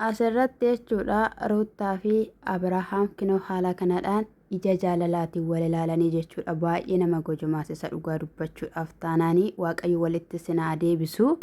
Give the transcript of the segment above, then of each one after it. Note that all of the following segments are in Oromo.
asirratti jechuudha Ruuttaa fi Abrahaam kinoo haala kanadhaan ija jaalalaatiin wal ilaalanii jechuudha. Baay'ee nama gojumaas isa dhugaa dubbachuudhaaf taanaanii Waaqayyo walitti sinaa deebisu.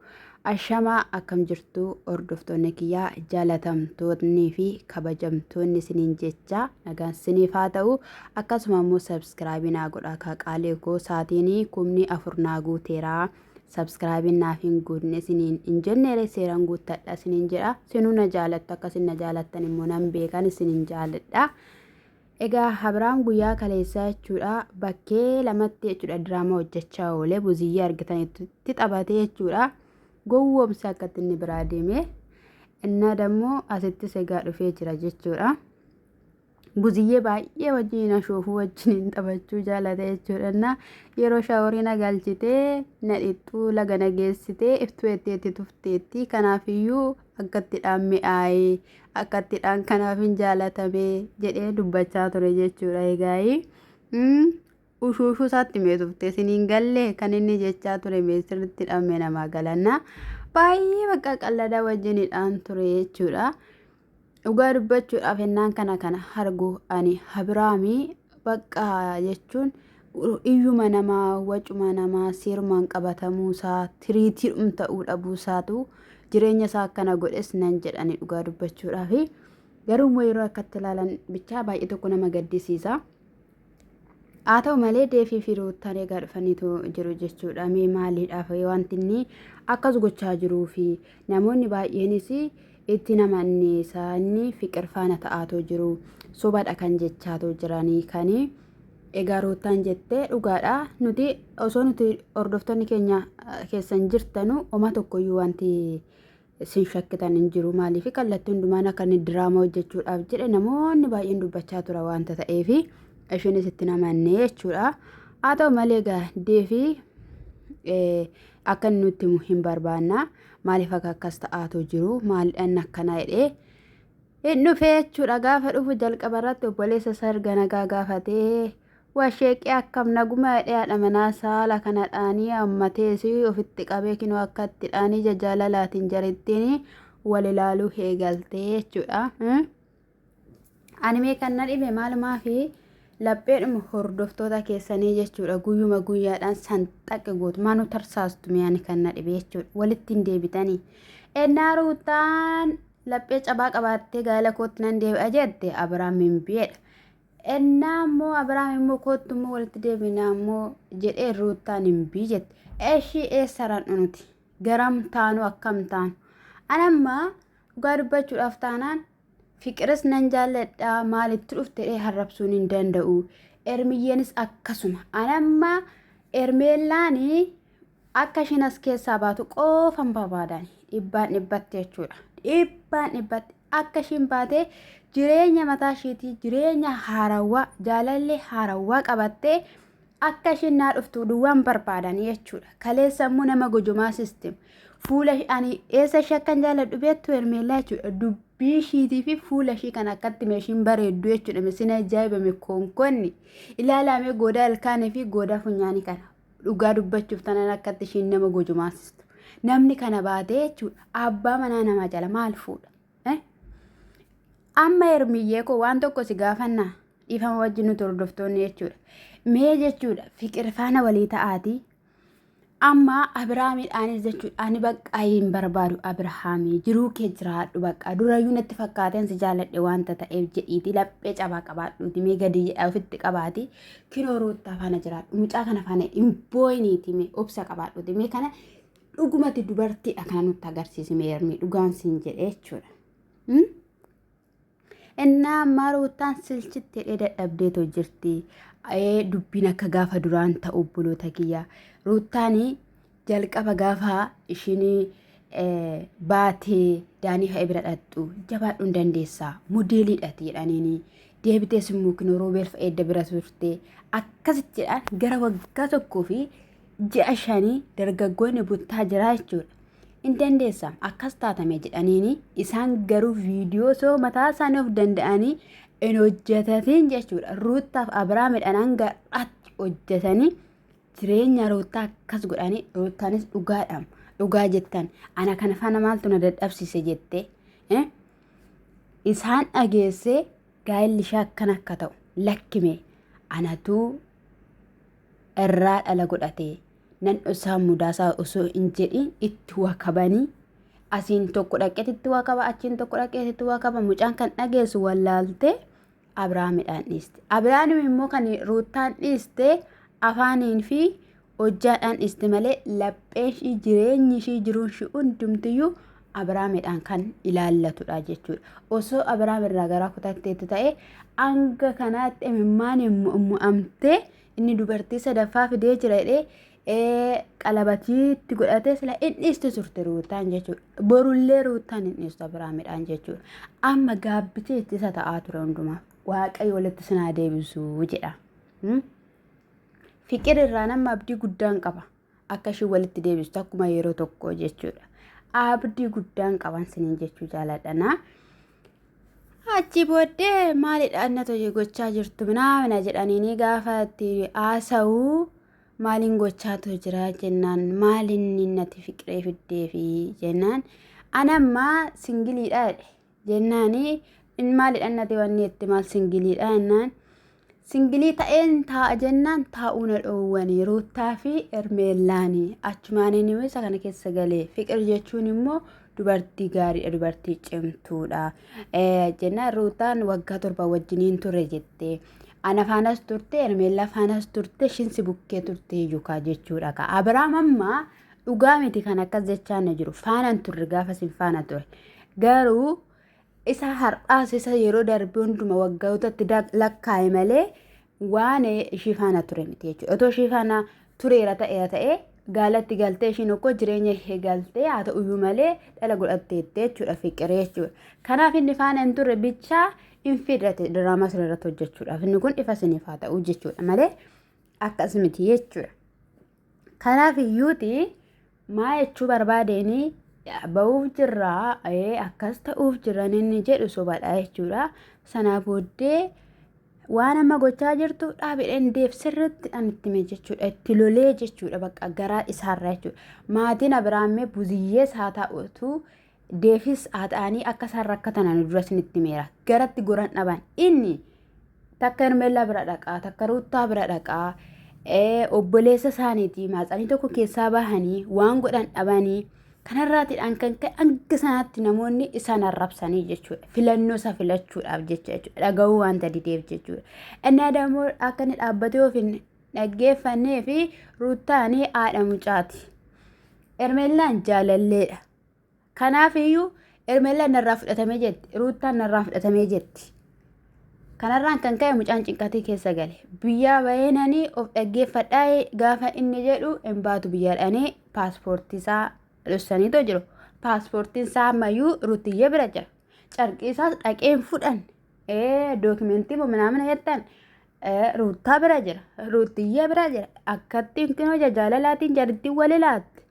Ashamaa akkam jirtu hordoftoonni kiyyaa jaalatamtoonnii fi kabajamtoonni isiniin jecha nagaan isiniif haa ta'u. Akkasuma immoo sabskraabii naa godhaa kaaqaalee goosaatiin 14,000 naa guuteeraa. Sabskraabiin naaf hin guutne isiniin hin jenne seeraan guuttadha isiniin jedha. Sinuu na jaalattu akkasin na jaalattan immoo nan beekan isiniin jaaladha. Egaa Abrahaam guyyaa kaleessaa jechuudha bakkee lamatti jechuudha diraamaa hojjechaa oolee buziyyee argitanitti taphatee jechuudha. Gowwoomsa akkatti inni biraa deeme inna dammoo asittis egaa dhufee jira jechuudha. Buziyyee baay'ee wajjin ashoofuu wajjin taphachuu jaalata jechuudha. Yeroo shaaworii na galchitee na dhixxuu laga na geessitee iftuu etteetti tufteetti. Kanaafiyyuu akkattiidhaan mi'aayee akkattiidhaan kanaaf hin jaalatame jedhee dubbachaa ture jechuudha. Egaa ushuushuu isaatti mee tuftee isiniin galle kan inni jechaa ture mee sirriitti dhamme namaa galanna. Baay'ee bakka qalladaa wajjinidhaan ture jechuudha. Dhugaa dubbachuudhaaf ennaan kana argu ani Abrahaamii bakka jechuun iyyuma namaa wacuma namaa seerumaan qabatamuusaa tiriitii ta'uu dhabuusaatu jireenya isaa akkana godhes nan jedhani dhugaa dubbachuudhaaf. Garuu yeroo akkatti ilaalan bichaa baay'ee tokko nama gaddisiisa. Haa ta'u malee deefii fi Ruuttaan egaa dhufaniitu jiru jechuudha. Mee maaliidhaaf wanti inni akkas gochaa jiruu fi namoonni baay'eenis itti namanni isaanii fiqir faana ta'aatoo jiru. Sobadha kan jechaatoo jiranii kanii egaa Ruuttaan jettee dhugaadha. Nuti osoo nuti hordoftoonni keenya keessan jirtanu oma tokkoyyuu wanti sin shakkitan hin jiru. Maaliif kallattii hundumaan akka inni diraamaa hojjechuudhaaf jedhe namoonni baay'een dubbachaa tura wanta ta'eefi isheenis itti namanne jechuudha. Haa ta'u malee egaa deefii akka inni nutti hin barbaanna. Maaliif akka akkas ta'aatoo jiru maaliidhaan akkana jedhee hin dhufee jechuudha. Gaafa dhufu jalqaba irratti obboleessa sarga nagaa gaafatee washeeqee akkam naguma jedhee manaa saala kanadhaanii ammatees ofitti qabee kinoo akka itti dhaanii jaalalaatiin jarittiin wal ilaaluu eegaltee jechuudha. Ani mee kan na dhibe maalumaafi lapheedhuma hordoftoota keessanii jechuudha. Guyyuma guyyaadhaan sanxaqe gootu maanu tarsaastu mi'aani kan na dhibe jechuudha. Walitti hin deebitanii. Ennaa Ruuttaan laphee cabaa qabaattee gaala kootti nan deebi'a jette Abrahaam hin bi'edha. Ennaa immoo Abrahaam immoo kootti immoo walitti deebinaa immoo jedhee Ruuttaan hin bii jette. Eeshii eessaraan nuti garam taanu akkam taanu. Anammaa dhugaa dubbachuudhaaf taanaan fiqiris nan jaalladha maalitti dhuftee harrabsuun hin danda'u. Ermiyyeenis akkasuma. Anamma ermeellaanii akka ishiin as keessaa baatu qofan barbaadan dhibbaan dhibbatti jechuudha. Dhibbaan dhibbatti akka ishiin baatee jireenya mataa isheetii jireenya haarawaa jaalallee haarawaa qabattee akka ishiin naa dhuftu duwwaan barbaadan jechuudha. Kaleessa immoo nama gojumaa sistem fuula ani eessa ishee akkan jaalladhu beektu ermeellaa jechuudha. Dubbii ishiitii fi fuula ishii kan akkatti meeshiin bareeddu jechuudha. Misina ajaa'ibame konkonni ilaalamee goodaa ilkaanii fi goodaa funyaanii kana dhugaa dubbachuuf tanan akkatti ishiin nama gojumaa sistu. Namni kana baatee jechuudha. Abbaa manaa namaa jala maal fuudha? Amma ermiyyee koo waan tokko si gaafannaa dhiifama wajjin nuti hordoftoonni jechuudha. Mee jechuudha fiqir faana walii ta'aatii. Amma Abrahaamidhaanis jechuudha ani bakka hin barbaadu Abrahaamii jiruu kee jiraadhu bakka durayyuu natti fakkaateen si jaalladhe wanta ta'eef jedhiiti laphee cabaa qabaadhuuti mee gadi jedhaa ofitti qabaati kinoo Ruuttaa faana jiraadhu mucaa kana faana hin booyiniiti mee obsa qabaadhuuti mee kana dhugumatti dubartiidha kana nutti agarsiisi mee ermii dhugaan siin jedhee jechuudha. Innaa amma Ruuttaan silchitti hidhee dadhabdeetoo jirti. Dubbiin akka gaafa duraan ta'u obboloota kiyya. Ruuttaanii jalqaba gaafa ishiin baatee daanii fa'ee bira dhadhu jabaadhu hin dandeessaa modeeliidhaati jedhaniini deebitees immoo kinoo roobeel fa'ee edda bira turte akkasitti jedhan gara waggaa tokkoo fi ji'a 5 dargaggoonni buttaa jira jechuudha. Hin dandeessaa akkas taatame jedhaniini isaan garuu viidiyoo soo mataa isaanii of danda'anii in hojjetatiin jechuudha. Ruuttaaf Abrahaamidhaan hanga dhaatti hojjetanii jireenya Ruuttaa akkas godhanii Ruuttaanis dhugaa jettan ana kana faana maaltu na dadhabsiise jettee isaan dhageessee gaa'elli ishee akkana akka ta'u lakkime anatu irraa dhala godhatee nan isaan mudaasaa osoo hin jedhin itti wakabanii asiin tokko dhaqeet itti wakaba achiin tokko dhaqeet itti wakaba mucaan kan dhageessu wallaaltee Abrahaamidhaan dhiiste. Abrahaam immoo kan Ruutaan dhiiste afaaniin fi hojjaadhaan dhiiste malee lapheen ishii jireenyi ishii jiruun ishii hundumtiyyuu Abrahaamidhaan kan ilaallatudha jechuudha. Osoo Abrahaam irraa garaa kutatteetu ta'e hanga kanaatti imimmaan mu'amtee inni dubartii sadaffaa fidee jira jedhee qalabatiitti godhatee sila inni dhiiste turte Ruutaan jechuudha. Borullee Ruutaan hin dhiistu Abrahaamidhaan jechuudha. Amma gaabbitee ittisa ta'aa ture hundumaaf. Waaqayyo walitti sinaa deebisuu jedha. Fiqir irraa nama abdii guddaan qaba. Akka isheen walitti deebistu akkuma yeroo tokko jechuudha. Abdii guddaan qaban siniin jechuu jaaladha. Achi booddee maalidha anna tole gochaa jirtu mina jedhanii gaafa itti haasa'uu maaliin gochaa jira jennaan maaliin natti fiqiree fiddee fi jennaan anammaa singiliidha jennaanii in maalidha natti wanni itti maal singiliidha jennaan singilii ta'een taa'a jennaan taa'uuna dhoowwanii Ruutaa fi Ermeellaanii achumaaniin immoo isa kana keessa galee fiqir jechuun immoo dubartii gaariidha dubartii cimtuudha jennaan Ruutaan waggaa 7 wajjiniin ture jettee ana faanas turte Ermeellaa faanas turte shinsi bukkee turte yuukaa jechuudha ka Abrahaam amma dhugaa miti kan akkas jechaan jiru faanan turre gaafa sin faana ture garuu isa har'aas isa yeroo darbe hunduma waggaatatti lakkaa'e malee waan ishii faana ture miti jechuudha. Otoo ishii faana tureera ta'e gaalatti galtee ishiin okko jireenya ishee galtee haa ta'uyyuu malee dhala godhatteetti jechuudha fiqiree jechuudha. Kanaaf inni faana hin turre bichaa hin fidate diraamaa sirriitti hojjechuudhaaf inni kun ifa siniif haa ta'u jechuudha malee akkas miti jechuudha. Kanaaf iyyuuti maa jechuu barbaadeenii ba'uuf jirraa akkas ta'uuf jiran inni jedhu sobadha jechuudha. Sanaa booddee waan amma gochaa jirtu dhaabidhaan deebsirratti itti mee jechuudha itti lolee jechuudha bakka garaa isaarraa jechuudha. Maatiin Abrahaamee buziyyees haa ta'utu deefis haa ta'anii akka isaan rakkatan duras nitti meera garatti goran dhaban inni takka Ermeellaa bira dhaqaa takka Ruutaa bira dhaqaa obboleessa isaaniitii maaxanii tokko keessaa bahanii waan godhan dhabanii kanarraatiidhaan kan ka'e hanga sanaatti namoonni isaan arrabsanii jechuudha. Filannoo isaa filachuudhaaf jecha dhaga'uu wanta dideef jechuudha. Inni adamoo akka inni dhaabbatee of hin dhaggeeffannee fi Ruutaanii haadha mucaati. Ermeellaan jaalalleedha. Kanaaf iyyuu Ermeellaan narraa fudhatamee jetti. Ruutaan narraa fudhatamee jetti. Kanarraan kan ka'e mucaan cinqatii keessa gale. Biyyaa baheenanii of dhaggeeffadhaa gaafa inni jedhu hin baatu biyyaadhaanii paaspoortii isaa Lussaniito jiru. Paaspoortiin isaa ammayyuu Ruutiyyee bira jira. Carqii isaas dhaqeen fudhan. Dookimentii minamina jettan Ruutaa bira jira. Ruutiyyee bira jira. Akkattiin kinoo jaalalaatiin jaalattiin wal ilaatti.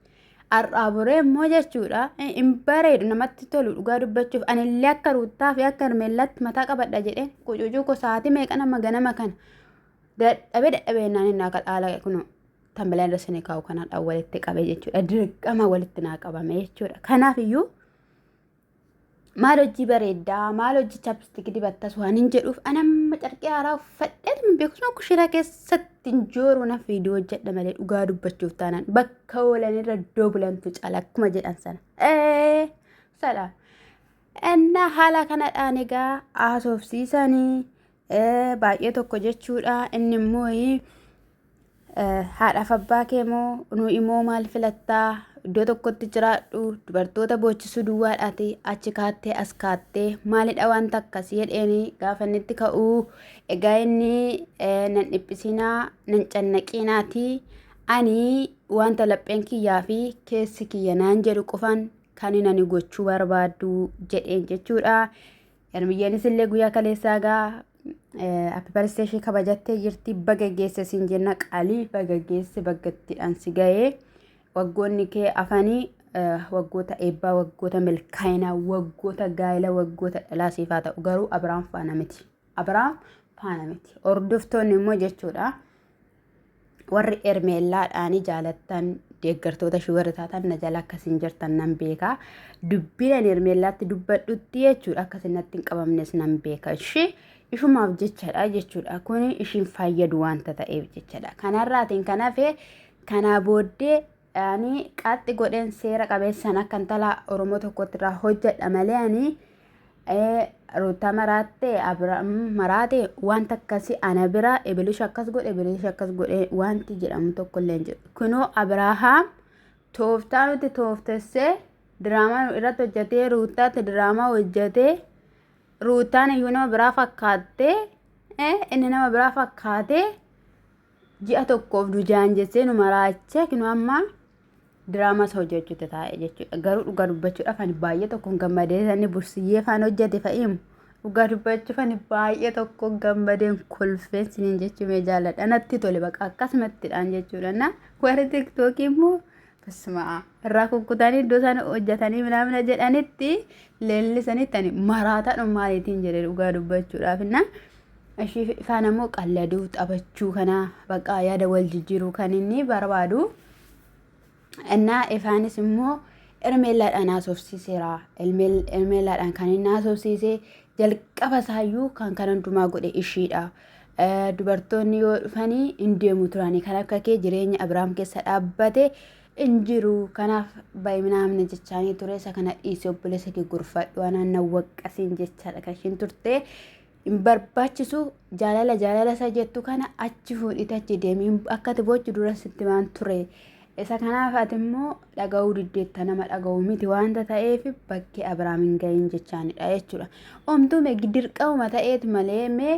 Arraaburee immoo jechuudha. Hin bareedu namatti tolu dhugaa dubbachuuf. Anillee akka Ruutaa fi akka Ermeellaatti mataa qabadha jedheen qucuucuu sa'aatii meeqa nama ganama kana. Dadhabee naan inni akka dhaala kunoo. Tambalaan irra sini kaa'u kanadhaan walitti qabee jechuudha. Dirqama walitti naa qabame jechuudha. Kanaaf iyyuu maal hojii bareeddaa maal hojii chapstick dibattas waan hin jedhuuf anamma carqee haaraa uffadheet beekusuma kushira keessatti hin jooru na viidiyoo hojjedha malee dhugaa dubbachuuf taanaan bakka oolan irra iddoo bulantu caala akkuma jedhan sana. Sadhaan. Innaa haala kanadhaan egaa haasofsiisanii baay'ee tokko jechuudha. Inni immoo haadhaaf abbaa kee moo nu immoo maal filattaa iddoo tokkotti jiraadhu dubartoota boochisuu duwwaadhaati achi kaattee as kaattee maalidha wanta akkasii jedheeni gaafa inni itti ka'uu egaa inni nan dhiphisinaa nan cannaqiinaati ani wanta lapheen kiyyaa fi keessi kiyya naan jedhu qofaan kan inni gochuu barbaadu jedheen jechuudha. Ermiyyeenis illee guyyaa kaleessaa gaa Happy birthday ishee kabajattee jirti baga geesse siin jenna qaalii baga geesse bagattiidhaan si ga'ee waggoonni kee afanii waggoota eebbaa waggoota milkaa'inaa waggoota gaa'ela waggoota dhalaa siif haa ta'u garuu Abrahaam faana miti. Abrahaam faana miti. Hordoftoonni immoo jechuudha warri Ermeellaadhaanii jaalattan deeggartoota shugara taatan na jala akkasiin jirtan nan beeka. Dubbiin Hermeellaatti dubbadhutti jechuudha akkasiin natti hin qabamnes nan beeka. Ishumaaf jechadha jechuudha. Kuni ishiin fayyadu wanta ta'eef jechadha. Kanarraatiin kan hafe kanaa booddee ani qaxxi godheen seera qabeessan akka intala Oromoo tokkotti irraa hojjedha malee ani Ruutaa maraattee Abiraam maraate wanta akkasii ana bira Ibilish akkas godhe wanti jedhamu tokko illee hin jiru. Kunoo Abirahaam tooftaa nuti tooftessee diraamaa irratti hojjetee Ruutaatti diraamaa hojjetee Ruutaan iyyuu nama biraa fakkaattee inni nama biraa fakkaatee ji'a tokkoof dujaan jessee nu maraachee kunoo amma diraamaa isa hojjechuutti taa'e jechuudha. Garuu dhugaa dubbachuudhaaf ani baay'ee tokkoon gammadee sanni bursiyyee faan hojjete fa'iimu. Dhugaa dubbachuuf ani baay'ee tokkoon gammadeen kolfeen siniin jechuu mee jaalladha. Natti tole baqa akkasumattidhaan jechuudha. Na warri tiktookii immoo basmaa irraa kukkutanii iddoo isaan hojjetanii midhaamina jedhanitti leellisanitti ani maraataadhaan maaliitiin jedhe dhugaa dubbachuudhaaf. Na ishii ifaan ammoo qalladuu taphachuu kana baqa yaada wal jijjiiruu kan inni barbaadu. እና ኢፋንስ immoo Hermeellaadhaan haasofsiiseera. Hermeellaadhaan kan inni haasofsiise jalqaba isaayyuu kan hundumaa godhe ishiidha. Dubartoonni yoo dhufanii hin deemu turanii kan akka kee jireenya Abiraam keessa dhaabbate hin jiru. Kanaaf baay'inaan jechaanii ture isa kana dhiisee obboleessa kee gurfadhu waan na waqqasiin jechaadha kan ishiin turte. Hin barbaachisu jaalala isa jettu kana achi fuudhite achi deemee akka tiboochi dura sitti waan ture. Isa kanaaf ati immoo dhaga'uu diddeetta nama dhaga'uu miti wanta ta'eef bakkee Abiraam hin gahin jechaanidha jechuudha. Omtuu mee dirqama ta'eeti malee mee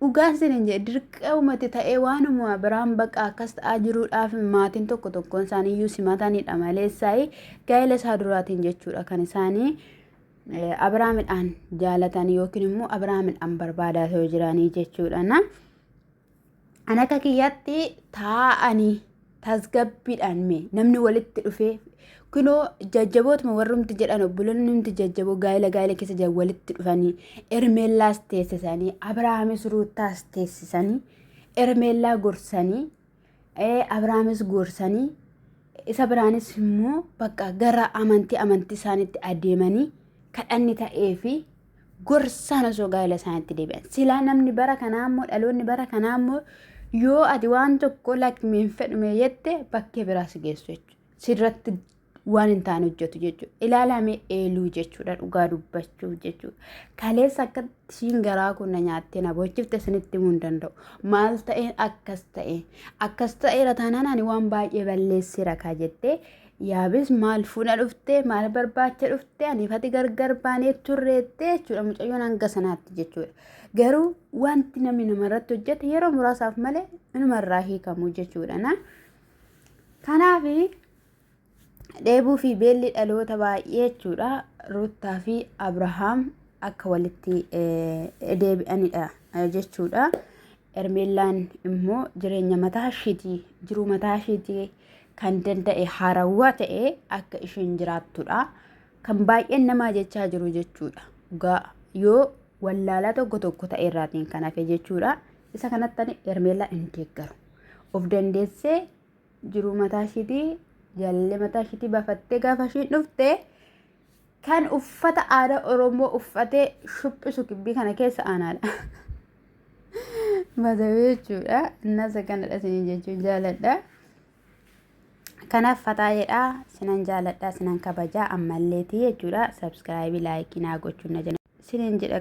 dhugaan sinin jedhe dirqamatti ta'ee waanuma Abiraam baqa akkas ta'aa jiruudhaaf maatiin tokkoon isaaniiyyuu simatanidha malee isaanii gaa'ela isaa duraatiin jechuudha kan isaanii Abiraamidhaan jaalatan yookiin immoo Abiraamidhaan barbaadaa yoo jiranii jechuudha. Ana akka kiyyaatti taa'anii tasgabbiidhaan mee namni walitti dhufee kunoo jajjabootuma warrumti jedhan obboloonni numti jajjaboo gaa'ela keessa walitti dhufanii Hermeellaas teessisanii Abiraamis Ruutaas teessisanii Hermeellaa gorsanii Abiraamis gorsanii isa biraanis immoo bakka gara amantii isaaniitti adeemanii kadhanni ta'ee fi gorsaan osoo gaa'ela isaaniitti deebi'an. Silaa namni bara kanaa immoo dhaloonni bara kanaa immoo yoo ati waan tokko lakmiin fedhume jette bakkee biraas geessu jechuudha. Sirratti waan hin taane hojjetu jechuudha. Ilaalamee eeluu jechuudha dhugaa dubbachuuf jechuudha. Kaleessa akka ishiin garaa kun na nyaattee na boochifte isinitti himuu hin danda'u. Maal ta'een akkas ta'eera taanaan ani waan baay'ee balleesseera kaa jettee yaabis maal fuuna dhuftee maal barbaacha dhuftee aniifati gargar baanee turreettee jechuudha mucayyoon hanga sanaatti jechuudha. Garuu wanti namni namarratti hojjete yeroo muraasaaf malee namarraa hiikamu jechuudha. Kanaaf dheebuu fi beelli dhaloota baay'ee jechuudha. Ruutaa fi Abirahaam akka walitti deebi'anidha jechuudha. Hermeellaan immoo jireenya mataa isheetii jiruu mataa isheetii kan danda'e haarawaa ta'e akka ishiin jiraattudha. Kan baay'een namaa jechaa jiru jechuudha. Yoo wallaalaa tokko ta'e irraatiin kan hafe jechuudha. Isa kanatti Hermeellaa hin deeggaru. Of dandeessee jiruu mataa isheetii jaalallee mataa isheetii baafattee gaafa ishiin dhufte kan uffata aadaa Oromoo uffatee shuphisu kibbii kana keessa aanaadha. Badawee jechuudha. Innasa kanadha isin jechuun jaaladha. Kanaaf fataayeedha. Sinan jaaladha sinan kabajaa ammalleetii jechuudha. Subscribe laayikii naa gochuun na jala. Sinin jedha.